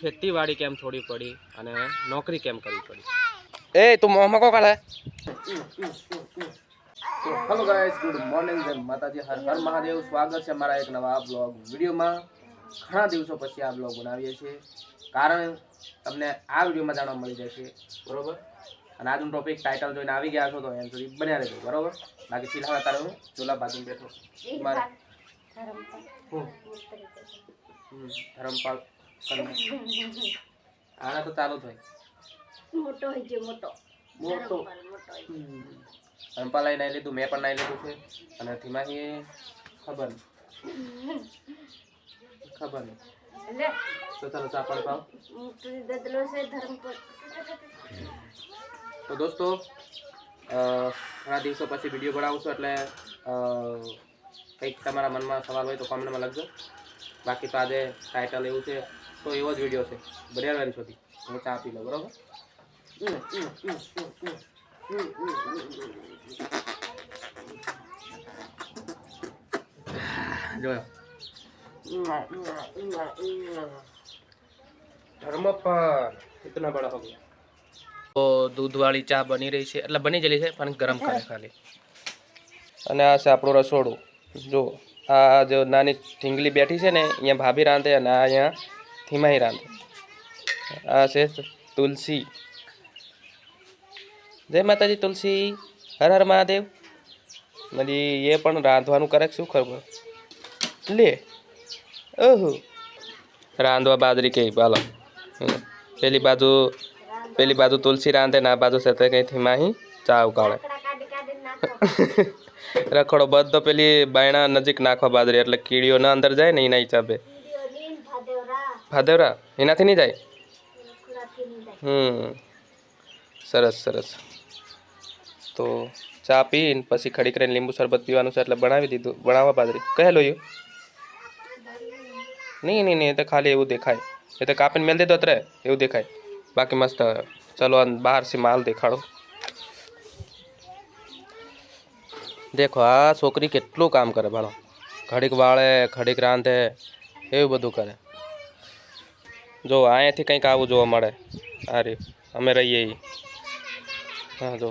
ખેતીવાડી કેમ છોડવી પડી અને નોકરી કેમ કરવી પડી। એ તું મોહમાં કો કાઢે। તો હેલો ગાઈસ, ગુડ મોર્નિંગ, જય માતાજી, હર હર મહાદેવ। સ્વાગત છે મારા એક નવા બ્લોગ વિડીયોમાં। ઘણા દિવસો પછી આ બ્લોગ બનાવીએ છીએ, કારણ તમને આ વિડીયોમાં જાણવા મળી જશે, બરોબર। અને આજનો ટોપિક ટાઇટલ જોઈને આવી ગયા છો તો એમ સુધી બન્યા રહેજો, બરોબર। બાકી ફિલહાલ અત્યારે હું ચૂલા બાજુ બેઠો મારે ધરમપાલ આના તો ચાલુ થાય મોટો હોય છે, મોટો ધરમપાલ નાઈ લીધું, મેં પણ નાઈ લીધું છે। અને ધીમાથી ખબર નહીં તો ચાલો ચા પાણી પાવ। તો દોસ્તો ઘણા દિવસો પછી વિડીયો બનાવું છું, એટલે કંઈક તમારા મનમાં સવાલ હોય તો કોમેન્ટમાં લખજો। બાકી તો આજે ટાઇટલ એવું છે તો એવો જ વિડીયો છે, બન્યા રહેજો સુધી। હું ચા પી લઉં, બરાબર। જોયો धर्मपाल कितना बड़ा हो गया। तो दूध वाली चा बनी रही है, એટલે બની જલી છે પણ ગરમ કરે ખાલી। અને આ છે આપણો રસોડું। જો આ જો નાની ઢીંગલી બેઠી છે ને, અહીંયા ભાભી રાંધે અને આ અહીંયા ધીમાઈ રાંધે। આ છે તુલસી। જય માતાજી તુલસી, હર હર મહાદેવ। મળી એ પણ રાંધવાનું કરે શું ખબર લે। ઓહો રાંધવા બાજરી કે બાલો પેલી બાજુ તુલસી રાંધે ને આ બાજુ સાથે કઈ ધીમાહી ચા ઉકાળે। રખડો બધો પેલી બાયણા નજીક નાખવા બાજરી, એટલે કીડીઓ ના અંદર જાય ને એના હિસાબે। ભાદેવરા એનાથી નહીં જાય। સરસ સરસ। તો ચા પીને પછી ખડી કરીને લીંબુ શરબત પીવાનું છે, એટલે બનાવી દીધું। બનાવવા બાજરી કહેલું નહીં નહીં નહીં, એ તો ખાલી એવું દેખાય, એ તો કાપીને મેલ દીધો અત્રે એવું દેખાય, બાકી મસ્ત। ચલો બહાર से माल દેખાડો। દેખો આ છોકરી કેટલું કામ કરે ભાલો, ઘડીક વાળે ઘડીક રાંધે એવું બધું કરે। જો અહીંયાથી કંઈક આવું જોવા મળે। આ રે અમે રહીએ એ હા જો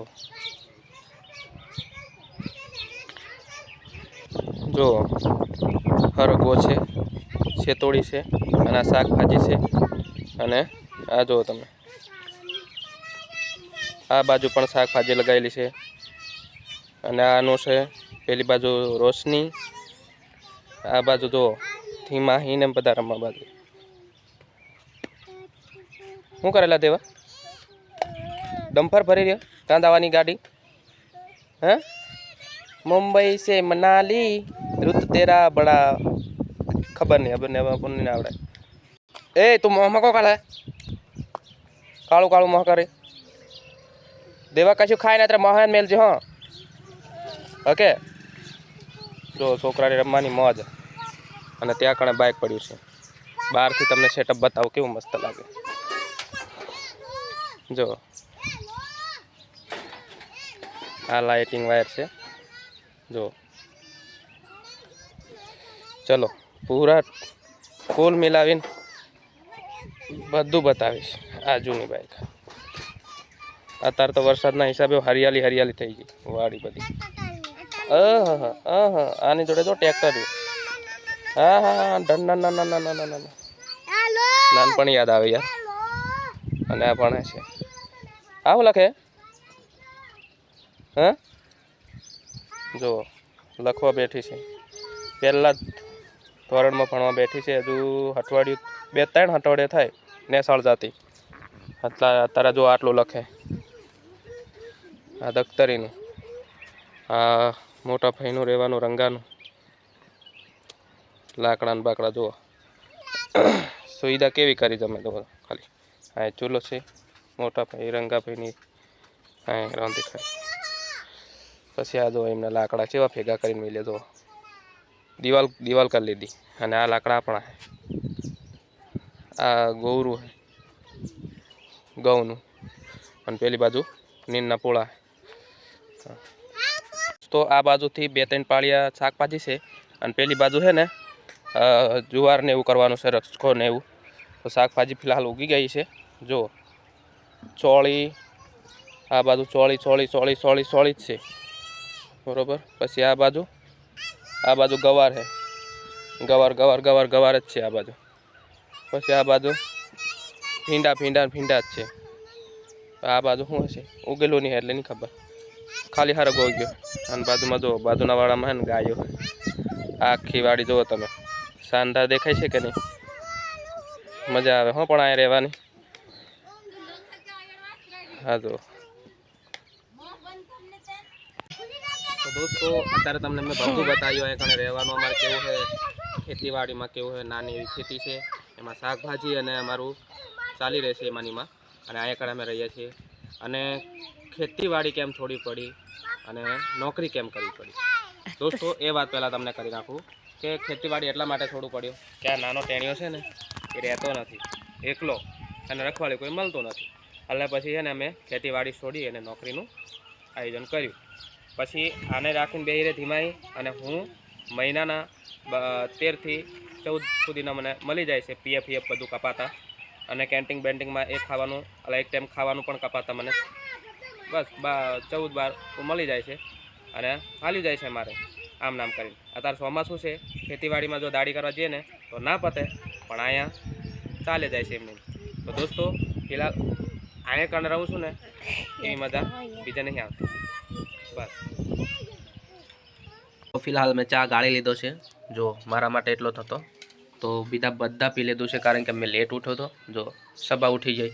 હરગવો છે, શેતોડી છે, અને આ શાકભાજી છે। અને આ જુઓ તમે, આ બાજુ પણ શાકભાજી લગાવેલી છે। અને આનું છે પેલી બાજુ રોશની, આ બાજુ જો ધીમાહી ને બધા રમવા બાજુ। શું કરેલા દેવા ડમ્ફર ભરી રહ્યો કાં દાવાની ગાડી હે। मुंबई से मनाली रुत तेरा बड़ा खबर नहीं आवड़े। ए તું મોહમાં કો કાઢે કાળું કાળું મોહ કરે। દેવા કશું ખાય ને અત્યારે મોહ મેલજો હા। ઓકે જો છોકરાને રમવાની મોજ। અને ત્યાં કણે બાઇક પડ્યું છે, બહારથી તમને સેટઅપ બતાવું કેવું મસ્ત લાગે। જો આ લાઇટિંગ વાયર છે, જો ચલો પૂરા ફૂલ મિલાવીને બધું બતાવીશ। આ જૂની બાઇક અત્યારે તો વરસાદના હિસાબે હરિયાળી હરિયાળી થઈ ગઈ વાડી બધી। આની જોડે જો ટ્રેક્ટર, હા હા હા નાનપણ યાદ આવે યાર। અને આ ભણે છે, આવું લખે હા જો લખવા બેઠી છે, પહેલાં ધોરણમાં ભણવા બેઠી છે। હજુ અઠવાડિયું 2-3 અઠવાડિયા થાય નેસાળ જાતી, અત્યારે જો આટલું લખે। આ દખ્તરીનું, આ મોટા ભાઈનું રહેવાનું રંગાનું, લાકડાના બાકડા જુઓ। સુવિધા કેવી કરી તમે તો ખાલી। હા ચૂલો છે, મોટા ભાઈ રંગાભાઈની હા રાંધી ખાય। પછી આ જો એમના લાકડા કેવા ભેગા કરીને મેલે જો, દિવાલ કરી લીધી। અને આ લાકડા આપણા છે, આ ગોરું છે ઘઉંનું, અને પેલી બાજુ નીંદના પોળા। તો આ બાજુથી 2-3 પાળિયા શાકભાજી છે, અને પેલી બાજુ છે ને જુવાર ને એવું કરવાનું છે, રસકો ને એવું। તો શાકભાજી ફિલહાલ ઉગી ગઈ છે જો ચોળી આ બાજુ ચોળી ચોળી ચોળી ચોળી ચોળી જ છે બરોબર પછી આ બાજુ ગવાર છે ગવાર ગવાર ગવાર ગવાર જ છે આ બાજુ પછી આ બાજુ ભીંડા ભીંડા ભીંડા જ છે આ બાજુ શું હશે ઉગેલું નહીં એટલે નહીં ખબર ખાલી હારો ગોઈ ગયો અને બાજુમાં જો બાજુના વાળામાં હે ને ગાયો આખી વાડી જુઓ તમે શાનદાર દેખાય છે કે નહીં મજા આવે હો પણ અહીંયા રહેવાની હા જો તો દોસ્તો અત્યારે તમને મેં બધું બતાવ્યું અહીંયા કણે રહેવાનું અમારે કેવું છે ખેતીવાડીમાં કેવું છે નાની એવી ખેતી છે એમાં શાકભાજી અને અમારું ચાલી રહેશે એમાંનીમાં અને અહીંયા કણે અમે રહીએ છીએ અને ખેતીવાડી કેમ છોડવી પડી અને નોકરી કેમ કરવી પડી દોસ્તો એ વાત પહેલાં તમને કરી નાખું કે ખેતીવાડી એટલા માટે છોડવું પડ્યું કે આ નાનો ટેણીઓ છે ને એ રહેતો નથી એકલો અને રખવાળી કોઈ મળતું નથી એટલે પછી છે ને અમે ખેતીવાડી છોડી અને નોકરીનું આયોજન કર્યું પછી આને રાખીને બેહીરે ધીમાઈ અને હું મહિનાના 13 થી 14 સુધીના મને મળી જાય છે પીએફ બધું કપાતા અને કેન્ટીન બેન્ટિંગમાં એ ખાવાનું એટલે એક ટાઈમ ખાવાનું પણ કપાતા મને બસ 14-12 મળી જાય છે અને હાલી જાય છે મારે આમ નામ કરીને અત્યારે ચોમાસું છે ખેતીવાડીમાં જો દાડી કરવા જઈએ ને તો ના પતે પણ અહીંયા ચાલે જાય છે એમની તો દોસ્તો ફિલહાલ અહીંયા કરીને રહું છું ને એવી મજા બીજા નહીં આવતી બસ તો ફિલહાલ મેં ચા ગાળી લીધો છે જો મારા માટે એટલો થતો તો બીજા બધા પી લીધું છે કારણ કે મેં લેટ ઉઠ્યો હતો જો સભા ઉઠી જાય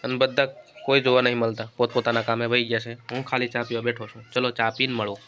અને બધા કોઈ જોવા નહીં મળતા પોતપોતાના કામે વહી ગયા છે હું ખાલી ચા પીવા બેઠો છું ચલો ચા પીને મળું